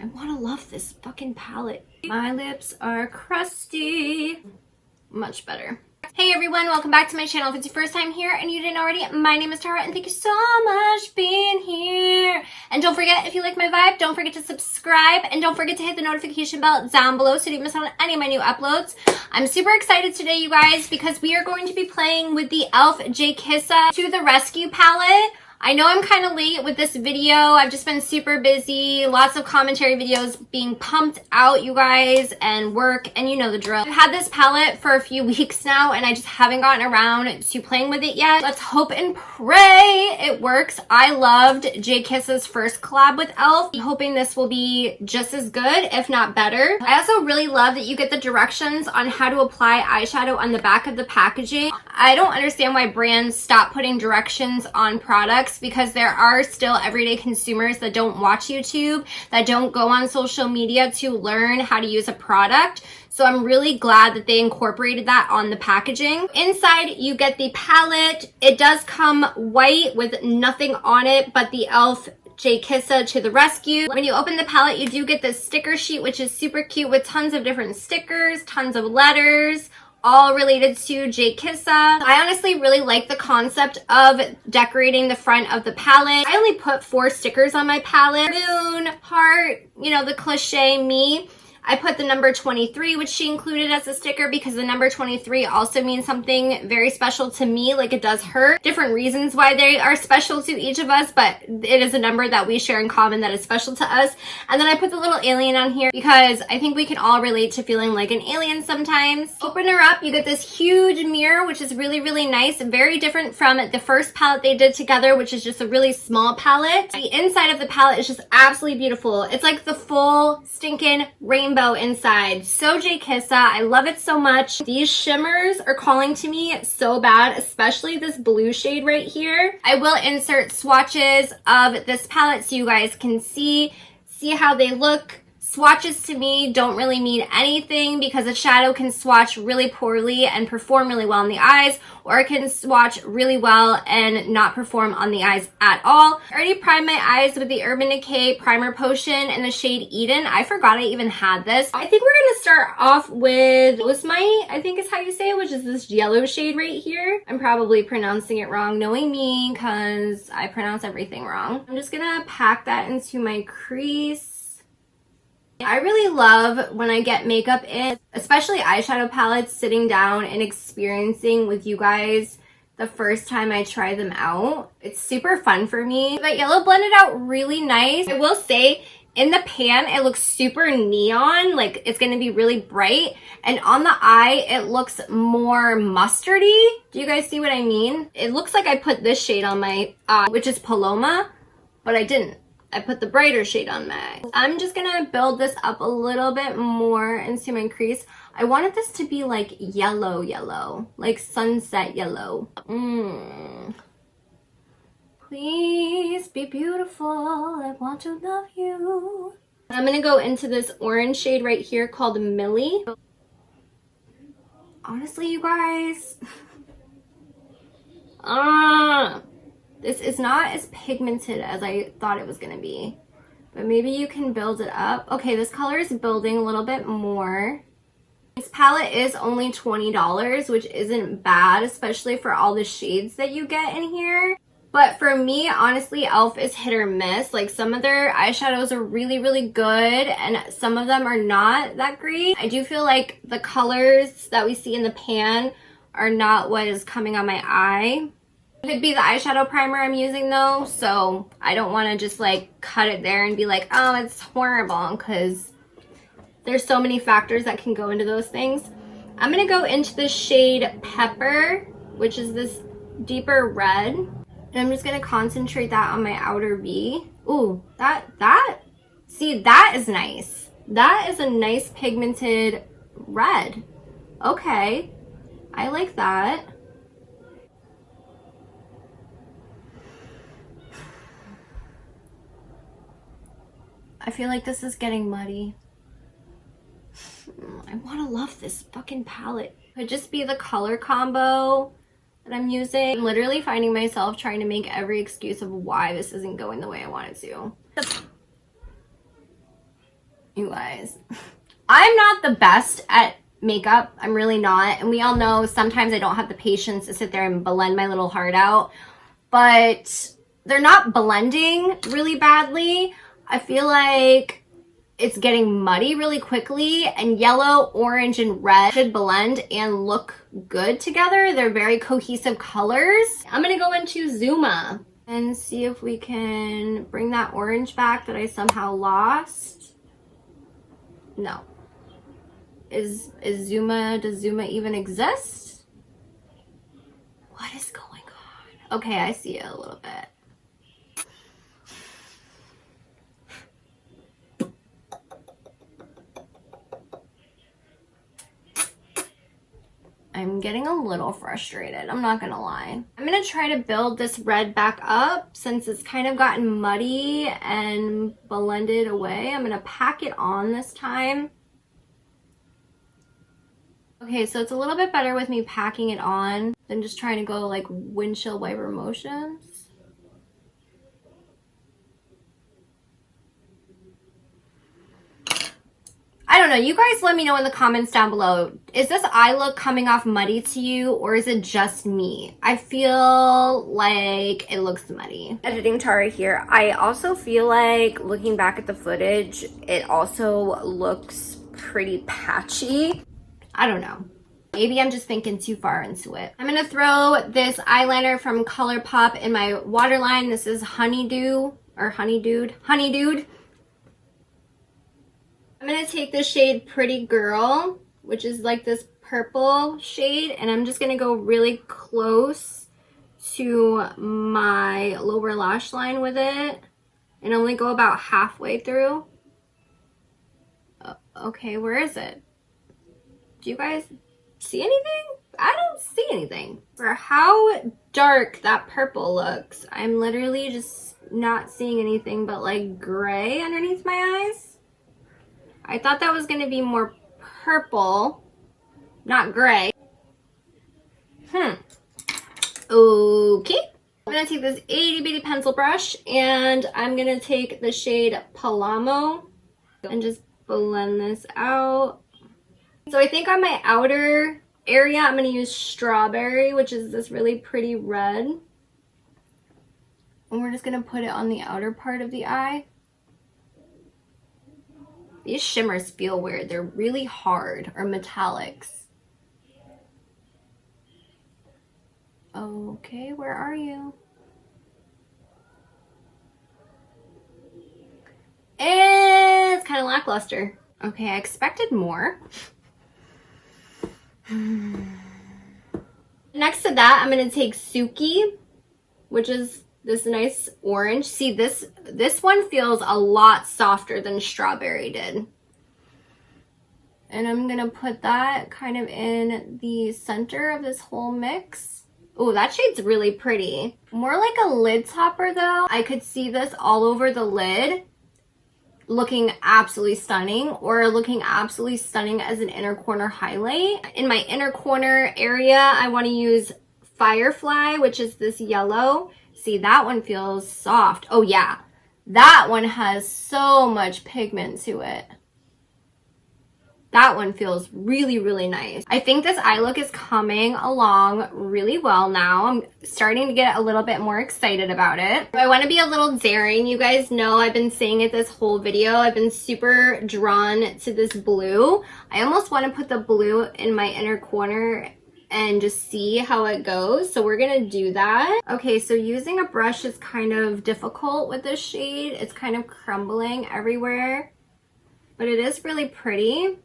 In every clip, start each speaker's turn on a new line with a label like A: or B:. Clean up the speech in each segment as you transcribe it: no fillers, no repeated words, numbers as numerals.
A: I want to love this fucking palette. My lips are crusty. Much better. Hey everyone, welcome back to my channel. If it's your first time here and you didn't already, my name is Tarrah and thank you so much for being here. And don't forget, if you like my vibe, don't forget to subscribe and don't forget to hit the notification bell down below so you don't miss out on any of my new uploads. I'm super excited today, you guys, because we are going to be playing with the e.l.f. Jkissa to the Rescue palette. I know I'm kind of late with this video. I've just been super busy. Lots of commentary videos being pumped out, you guys, and work, and you know the drill. I've had this palette for a few weeks now, and I just haven't gotten around to playing with it yet. Let's hope and pray it works. I loved Jkissa's first collab with e.l.f. I'm hoping this will be just as good, if not better. I also really love that you get the directions on how to apply eyeshadow on the back of the packaging. I don't understand why brands stop putting directions on products, because there are still everyday consumers that don't watch YouTube, that don't go on social media to learn how to use a product. So I'm really glad that they incorporated that on the packaging. Inside, you get the palette. It does come white with nothing on it but the e.l.f. Jkissa to the rescue. When you open the palette, you do get this sticker sheet, which is super cute with tons of different stickers, tons of letters, all related to Jkissa. I honestly really like the concept of decorating the front of the palette. I only put 4 stickers on my palette. Moon, heart, you know, the cliche me. I put the number 23, which she included as a sticker, because the number 23 also means something very special to me, like it does her. Different reasons why they are special to each of us, but it is a number that we share in common that is special to us. And then I put the little alien on here because I think we can all relate to feeling like an alien sometimes. Open her up, you get this huge mirror, which is really, really nice. Very different from the first palette they did together, which is just a really small palette. The inside of the palette is just absolutely beautiful. It's like the full stinking rainbow inside. So Jkissa, I love it so much. These shimmers are calling to me so bad, especially this blue shade right here. I will insert swatches of this palette so you guys can see how they look. Swatches to me don't really mean anything, because a shadow can swatch really poorly and perform really well in the eyes, or it can swatch really well and not perform on the eyes at all. I already primed my eyes with the Urban Decay Primer Potion in the shade Eden. I forgot I even had this. I think we're gonna start off with Osmite, I think is how you say it, which is this yellow shade right here. I'm probably pronouncing it wrong, knowing me, because I pronounce everything wrong. I'm just gonna pack that into my crease. I really love when I get makeup in, especially eyeshadow palettes, sitting down and experiencing with you guys the first time I try them out. It's super fun for me. That yellow blended out really nice. I will say, in the pan, it looks super neon, like it's gonna be really bright. And on the eye, it looks more mustardy. Do you guys see what I mean? It looks like I put this shade on my eye, which is Paloma, but I didn't. I put the brighter shade on my eye. I'm just gonna build this up a little bit more into my crease. I wanted this to be like yellow, like sunset yellow. Please be beautiful, I want to love you. I'm gonna go into this orange shade right here called Millie. Honestly, you guys, this is not as pigmented as I thought it was gonna be, but maybe you can build it up. Okay, this color is building a little bit more. This palette is only $20, which isn't bad, especially for all the shades that you get in here. But for me, honestly, e.l.f. is hit or miss. Like, some of their eyeshadows are really, really good, and some of them are not that great. I do feel like the colors that we see in the pan are not what is coming on my eye. It could be the eyeshadow primer I'm using though, so I don't want to just like cut it there and be like, oh, it's horrible, because there's so many factors that can go into those things. I'm going to go into the shade Pepper, which is this deeper red, and I'm just going to concentrate that on my outer V. Ooh, see, that is nice. That is a nice pigmented red. Okay, I like that. I feel like this is getting muddy. I want to love this fucking palette. Could just be the color combo that I'm using. I'm literally finding myself trying to make every excuse of why this isn't going the way I want it to. You guys, I'm not the best at makeup. I'm really not. And we all know sometimes I don't have the patience to sit there and blend my little heart out. But they're not blending really badly. I feel like it's getting muddy really quickly, and yellow, orange, and red should blend and look good together. They're very cohesive colors. I'm gonna go into Zuma and see if we can bring that orange back that I somehow lost. No. Is Zuma, does Zuma even exist? What is going on? Okay, I see it a little bit. I'm getting a little frustrated, I'm not gonna lie. I'm gonna try to build this red back up since it's kind of gotten muddy and blended away. I'm gonna pack it on this time. Okay, so it's a little bit better with me packing it on than just trying to go like windshield wiper motions. I don't know, you guys let me know in the comments down below. Is this eye look coming off muddy to you, or is it just me? I feel like it looks muddy. Editing Tarrah here. I also feel like, looking back at the footage, it also looks pretty patchy. I don't know. Maybe I'm just thinking too far into it. I'm gonna throw this eyeliner from ColourPop in my waterline. This is Honeydew, or Honeydude. I'm gonna take the shade Pretty Girl, which is like this purple shade, and I'm just gonna go really close to my lower lash line with it and only go about halfway through. Okay, where is it? Do you guys see anything? I don't see anything. For how dark that purple looks, I'm literally just not seeing anything but like gray underneath my eyes. I thought that was going to be more purple, not gray. Okay. I'm going to take this itty bitty pencil brush and I'm going to take the shade Palamo and just blend this out. So I think on my outer area, I'm going to use Strawberry, which is this really pretty red. And we're just going to put it on the outer part of the eye. These shimmers feel weird. They're really hard, or metallics. Okay, where are you? It's kind of lackluster. Okay, I expected more. Next to that, I'm going to take Suki, which is this nice orange. See, this one feels a lot softer than Strawberry did. And I'm gonna put that kind of in the center of this whole mix. Oh, that shade's really pretty. More like a lid topper though. I could see this all over the lid looking absolutely stunning, or looking absolutely stunning as an inner corner highlight. In my inner corner area, I want to use Firefly, which is this yellow. See, that one feels soft. Oh yeah, that one has so much pigment to it. That one feels really, really nice. I think this eye look is coming along really well now. I'm starting to get a little bit more excited about it. I want to be a little daring. You guys know I've been saying it this whole video. I've been super drawn to this blue. I almost want to put the blue in my inner corner and just see how it goes. So we're gonna do that. Okay, so using a brush is kind of difficult with this shade. It's kind of crumbling everywhere, but it is really pretty.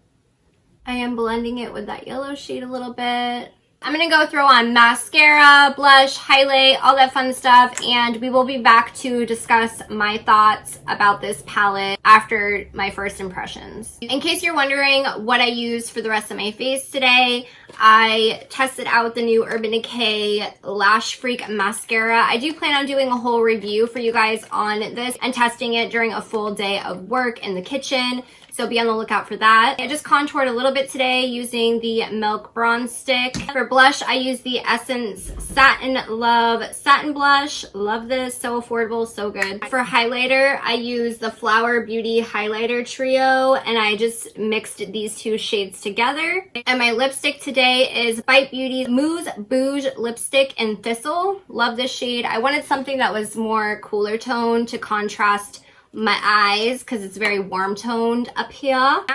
A: I am blending it with that yellow shade a little bit. I'm gonna go throw on mascara, blush, highlight, all that fun stuff, and we will be back to discuss my thoughts about this palette after my first impressions. In case you're wondering what I used for the rest of my face today, I tested out the new Urban Decay Lash Freak mascara. I do plan on doing a whole review for you guys on this and testing it during a full day of work in the kitchen. so be on the lookout for that. I just contoured a little bit today using the Milk Bronze Stick. For blush, I use the Essence Satin Love Satin Blush. Love this, so affordable, so good. For highlighter, I use the Flower Beauty Highlighter Trio, and I just mixed these two shades together. And my lipstick today is Bite Beauty's Mousse Bouge Lipstick in Thistle. Love this shade. I wanted something that was more cooler tone to contrast my eyes because it's very warm toned up here. All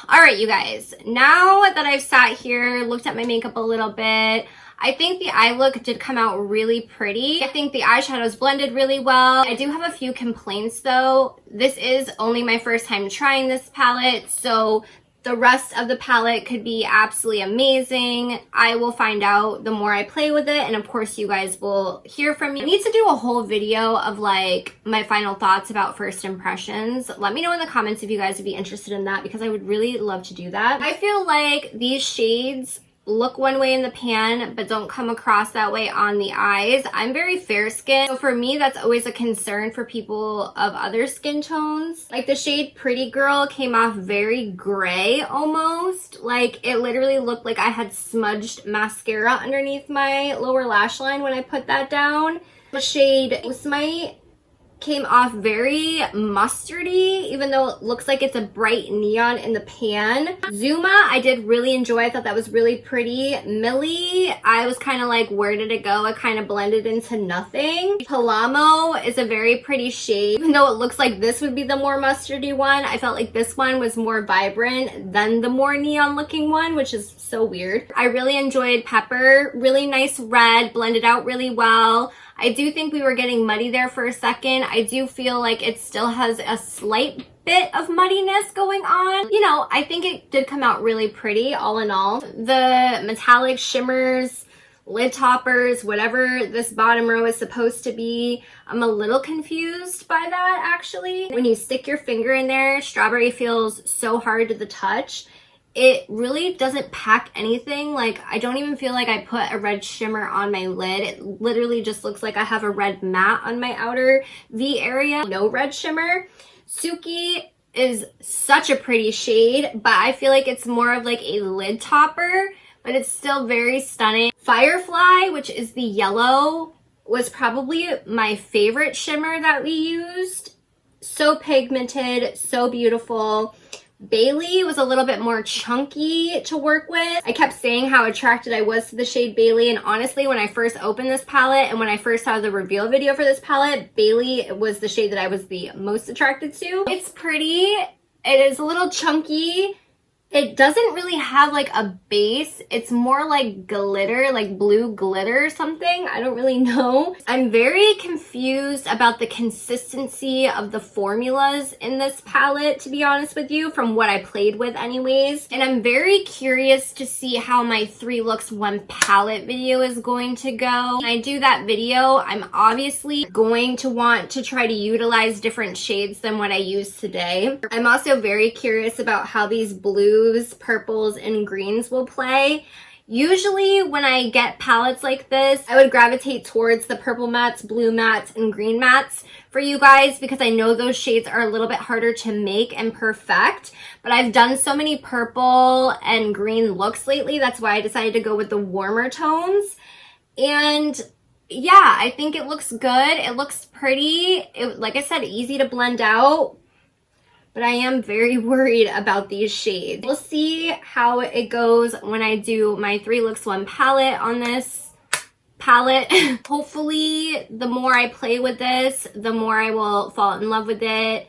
A: right, you guys, now that I've sat here, looked at my makeup a little bit, I think the eye look did come out really pretty. I think the eyeshadows blended really well. I do have a few complaints though. This is only my first time trying this palette, so the rest of the palette could be absolutely amazing. I will find out the more I play with it, and of course you guys will hear from me. I need to do a whole video of like my final thoughts about first impressions. Let me know in the comments if you guys would be interested in that, because I would really love to do that. I feel like these shades look one way in the pan but don't come across that way on the eyes. I'm very fair skinned, so for me that's always a concern for people of other skin tones. Like the shade Pretty Girl came off very gray almost. Like it literally looked like I had smudged mascara underneath my lower lash line when I put that down. The shade Smite came off very mustardy, even though it looks like it's a bright neon in the pan. Zuma, I did really enjoy. I thought that was really pretty. Millie, I was kind of like, where did it go? It kind of blended into nothing. Palamo is a very pretty shade. Even though it looks like this would be the more mustardy one, I felt like this one was more vibrant than the more neon looking one, which is so weird. I really enjoyed Pepper. Really nice red, blended out really well. I do think we were getting muddy there for a second. I do feel like it still has a slight bit of muddiness going on. You know, I think it did come out really pretty all in all. The metallic shimmers, lid toppers, whatever this bottom row is supposed to be, I'm a little confused by that actually. When you stick your finger in there, strawberry feels so hard to the touch. It really doesn't pack anything. Like, I don't even feel like I put a red shimmer on my lid. It literally just looks like I have a red matte on my outer V area. No red shimmer. Suki is such a pretty shade, but I feel like it's more of like a lid topper, but it's still very stunning. Firefly, which is the yellow, was probably my favorite shimmer that we used. So pigmented, so beautiful. Bailey was a little bit more chunky to work with. I kept saying how attracted I was to the shade Bailey, and honestly, when I first opened this palette and when I first saw the reveal video for this palette, Bailey was the shade that I was the most attracted to. It's pretty. It is a little chunky. It doesn't really have like a base. It's more like glitter, like blue glitter or something. I don't really know. I'm very confused about the consistency of the formulas in this palette, to be honest with you, from what I played with anyways. And I'm very curious to see how my 3 looks 1 palette video is going to go. When I do that video, I'm obviously going to want to try to utilize different shades than what I used today. I'm also very curious about how these blues, purples, and greens will play. Usually when I get palettes like this, I would gravitate towards the purple mattes, blue mattes, and green mattes for you guys, because I know those shades are a little bit harder to make and perfect. But I've done so many purple and green looks lately, that's why I decided to go with the warmer tones. And yeah, I think it looks good. It looks pretty. Like I said, easy to blend out. But I am very worried about these shades. We'll see how it goes when I do my 3 looks 1 palette on this palette. Hopefully, the more I play with this, the more I will fall in love with it.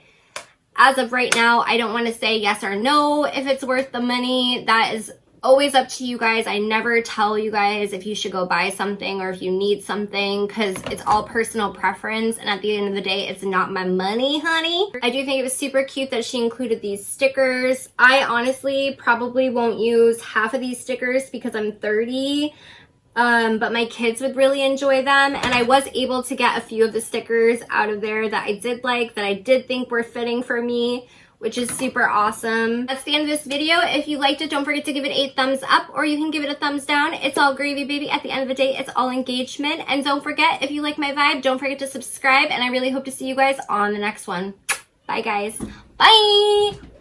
A: As of right now, I don't want to say yes or no if it's worth the money. That is always up to you guys. I never tell you guys if you should go buy something or if you need something, because it's all personal preference, and at the end of the day, it's not my money, honey. I do think it was super cute that she included these stickers. I honestly probably won't use half of these stickers because I'm 30, but my kids would really enjoy them, and I was able to get a few of the stickers out of there that I did like, that I did think were fitting for me, which is super awesome. That's the end of this video. If you liked it, don't forget to give it a thumbs up, or you can give it a thumbs down. It's all gravy, baby. At the end of the day, it's all engagement. And don't forget, if you like my vibe, don't forget to subscribe, and I really hope to see you guys on the next one. Bye, guys. Bye!